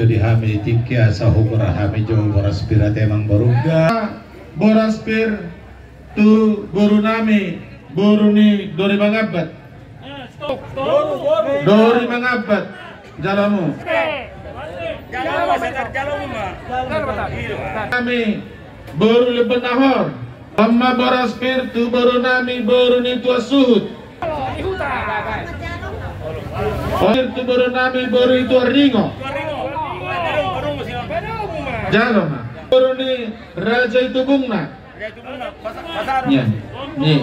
di hami tikya sa hukura hami jo boras pirate emang boruga boras pir tu boru nami boru ni dori mangabat dori mangabat jalamu kami boru leben nahor amma boras pir tu boru nami boru ni tua suhut tu boru nami boru itu ringo jalom boru ni raja itu bungna ya nih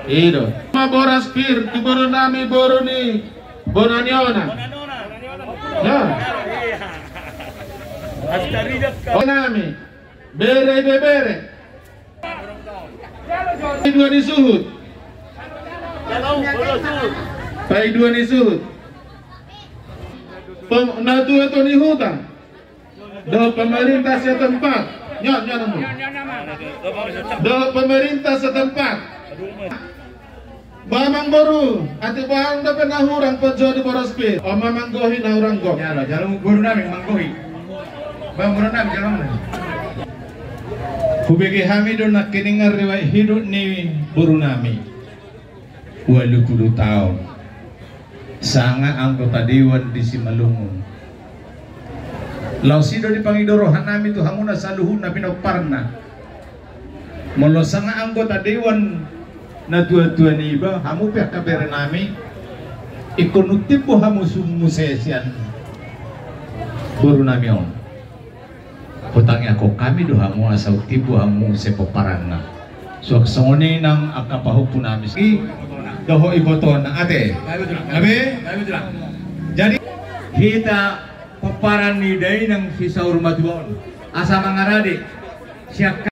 itu amma boras pir tu boru nami boru ni bonaniona ya nami bere bebere dua ni suhut pai dua ni suhut natu atau ni hutang do pemerintah setempat nyot namu do pemerintah setempat Bamang boru, ati bahang dapat nahurang pejo di borospir. O mamanggohi nahurang go. Ya lo, jalan boru nami manggohi. Bang boru nami jalan. Hubegi hamido nak kiningar riwayat hidup ni boru nami. 20 tahun. Sangat anggota dewan di Simalungun. Lausido di pangidorohan nami tu hamuna saluhun na pinoparna. Molo sangat anggota dewan na tua-tua ni iba hamu pihak kabere nami ikonutip po hamu sumusesian buru nami on hutangnya ako kami do hamu asaw tibo hamu sepoparan na so songoni nang akapahupo nami si doho iboton na ate nabi jadi kita paparan ni day ng si Saur Matuon asa mga radi siya